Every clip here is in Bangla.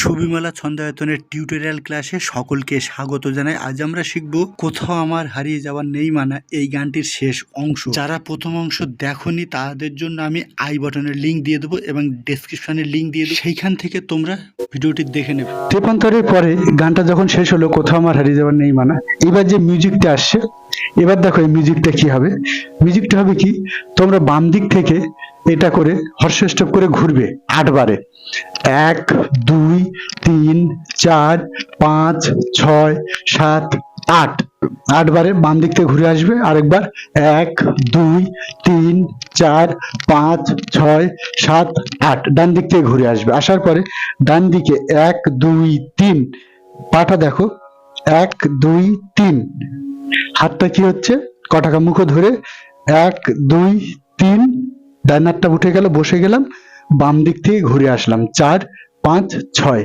সুবিমলা ছন্দায়তনের টিউটোরিয়াল ক্লাসে সকলকে স্বাগত জানাই। আজ আমরা শিখব কোথাও আমার হারিয়ে যাওয়ার নেই মানা এই গানটির শেষ অংশ। যারা প্রথম অংশ দেখোনি তাদের জন্য আমি আই বাটনের লিঙ্ক দিয়ে দেবো এবং ডেসক্রিপশনের লিঙ্ক দিয়ে দেবো, সেইখান থেকে তোমরা ভিডিওটি দেখে নেবে। তেপান্তরের পরে গানটা যখন শেষ হলো, কোথাও আমার হারিয়ে যাওয়ার নেই মানা, এবার যে মিউজিকটা আসছে, এবার দেখো এই মিউজিকটা কি হবে। মিউজিকটা হবে কি, তোমরা বাম দিক থেকে এটা করে হর্ষ স্টেপ করে ঘুরবে 8 বারে। 1 2 3 4 5 6 7 8 8 বারে বাম দিক থেকে ঘুরে আসবে। আরেকবার 1 2 3 4 5 6 7 8 ডান দিক থেকে ঘুরে আসবে। আসার পরে ডান দিকে 1 2 3 পাটা দেখো 1 2 3, হাতটা কি হচ্ছে কটাকা মুখো ধরে 1 2 3, ডান হাতটা উঠে গেল, বসে গেলাম, বাম দিক থেকে ঘুরে আসলাম 4 5 6।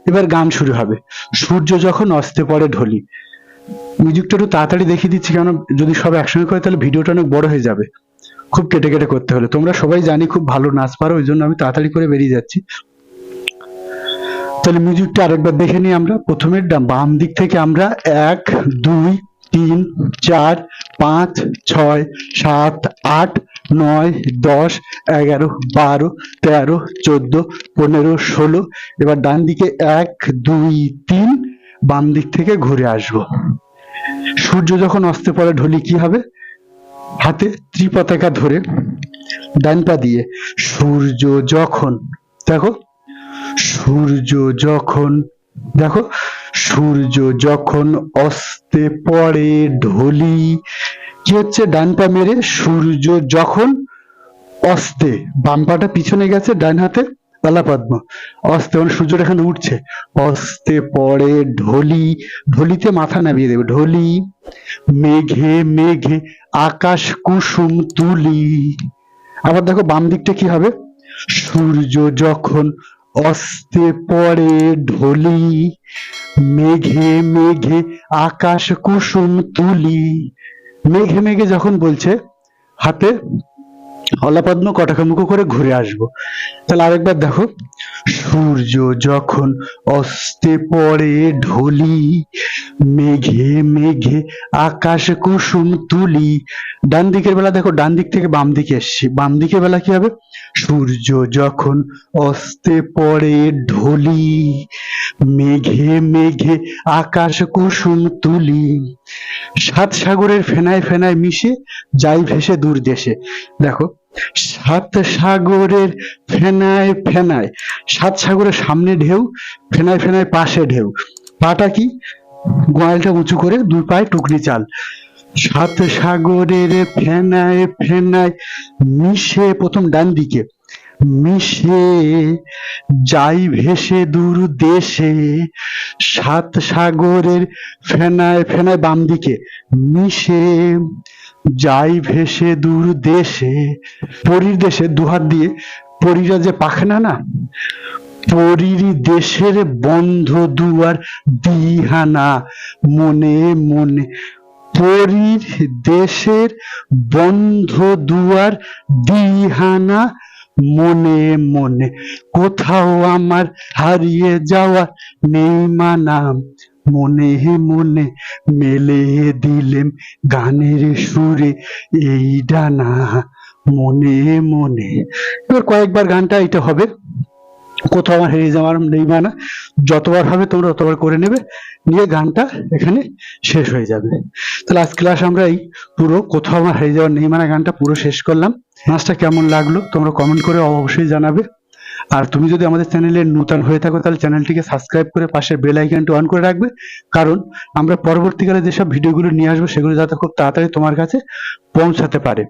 এবার গান শুরু হবে। সূর্য যখন অস্তে পড়ে ঢলি। মিউজিকটা একটু তাড়াতাড়ি দেখিয়ে দিচ্ছি, কারণ যদি সব একসঙ্গে করে তাহলে ভিডিওটা অনেক বড় হয়ে যাবে, খুব কেটে কেটে করতে হলে। তোমরা সবাই জানি খুব ভালো নাচ পারো, ওই জন্য আমি তাড়াতাড়ি করে বেরিয়ে যাচ্ছি। তাহলে মিউজিকটা আরেকবার দেখে নিই আমরা। প্রথমে বাম দিক থেকে আমরা 1 2 3 4 5 6 7 8 9 10 11 12 13 14 15 16। এবার ডান দিকে 1 2 3 বাম দিক থেকে ঘুরে আসব। সূর্য যখন অস্তে পড়ে ঢলি কি হবে, হাতে ত্রিপতাকা ধরে ডান পা দিয়ে সূর্য যখন, দেখো সূর্য যখন, দেখো সূর্য যখন অস্তে পড়ে ঢলি। কি হচ্ছে, ডান পা মেরে সূর্য যখন অস্তে, বাম পাটা পিছনে গেছে, ডান হাতে পালাপদ্ম, অস্তে মানে সূর্যটা এখানে উঠছে, অস্তে পড়ে ঢলি, ঢলিতে মাথা নামিয়ে দেবে, ঢলি মেঘে মেঘে আকাশ কুসুম তুলি। আবার দেখো বাম দিকটা কি হবে, সূর্য যখন অস্তে পড়ে ঢলি, মেঘে মেঘে আকাশ কুসুম তুলি। মেঘে মেঘে যখন বলছে, হাতে হলাপদ্ম কটাকামুখো করে ঘুরে আসবো। তাহলে আরেকবার দেখো, সূর্য যখন অস্তে পড়ে ঢলি, মেঘে মেঘে আকাশ কুসুম তুলি। ডান দিকের বেলা দেখো, ডান দিক থেকে বাম দিকে এসছি, বাম দিকের বেলা কি হবে, সূর্য যখন অস্তে পড়ে ঢলি, মেঘে মেঘে আকাশ কুসুম তুলি। 7 সাগরের ফেনায় ফেনায় মিশে যাই ভেসে দূর দেশে। দেখো 7 সাগরের ফেনায় ফেনায়, 7 সাগরের সামনে ঢেউ, ফেনায় ফেনায় পাশে ঢেউ। পাটা কি, গোয়ালটা উঁচু করে, দুই পায়ে টুকরি চাল। 7 সাগরের ফেনায় ফেনায় মিশে, প্রথম ডান দিকে, মিশে যাই ভেসে দূর দেশে। 7 সাগরের ফেনায় ফেনায় বাম দিকে, মিশে যাই ভেসে দূর দেশে। পরীর দেশে দুহাত দিয়ে, পরীরা যে পাখনা না, পরীর দেশের বন্ধ দুয়ার দিহানা মনে মনে। পরীর দেশের বন্ধ দুয়ার দিহানা মনে মনে। কোথাও আমার হারিয়ে যাওয়া নেই মানা, মনে মনে মেলে দিলেম গানের সুরে এই ডানা, মনে মনে। এবার কয়েকবার গানটা এটা হবে, কোথাও আমার হারিয়ে যাওয়ার নেই মানা, যতবার হবে তোমরা ততবার করে নেবে, নিয়ে গানটা এখানে শেষ হয়ে যাবে। তাহলে আজ ক্লাস আমরা এই পুরো কোথাও আমার হারিয়ে যাওয়ার নেই মানা গানটা পুরো শেষ করলাম। নাচটা কেমন লাগলো তোমরা কমেন্ট করে অবশ্যই জানাবে। আর তুমি যদি আমাদের চ্যানেলে নতুন হয়ে থাকো তাহলে চ্যানেলটিকে সাবস্ক্রাইব করে পাশের বেল আইকনটি অন করে রাখবে, কারণ আমরা পরবর্তীকালে যেসব ভিডিওগুলো নিয়ে আসবো সেগুলো যাতে খুব তাড়াতাড়ি তোমার কাছে পৌঁছাতে পারে।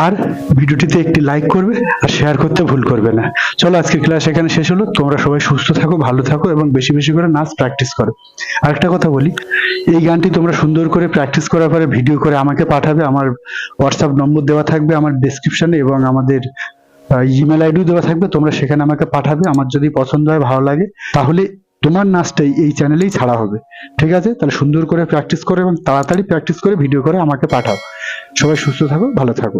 আর ভিডিওটিতে একটি লাইক করবে আর শেয়ার করতে ভুল করবে না। চলো আজকের ক্লাস এখানে শেষ হলো। তোমরা সবাই সুস্থ থাকো, ভালো থাকো এবং বেশি বেশি করে নাচ প্র্যাকটিস করো। আরেকটা কথা বলি, এই গানটি তোমরা সুন্দর করে প্র্যাকটিস করার পরে ভিডিও করে আমাকে পাঠাবে। আমার হোয়াটসঅ্যাপ নম্বর দেওয়া থাকবে আমার ডেসক্রিপশনে, এবং আমাদের ইমেল আইডিও দেওয়া থাকবে, তোমরা সেখানে আমাকে পাঠাবে। আমার যদি পছন্দ হয়, ভালো লাগে, তাহলে তোমার নাচটাই এই চ্যানেলেই ছাড়া হবে। ঠিক আছে, তাহলে সুন্দর করে প্র্যাকটিস করো এবং তাড়াতাড়ি প্র্যাকটিস করে ভিডিও করে আমাকে পাঠাও। সবাই সুস্থ থাকো, ভালো থাকো।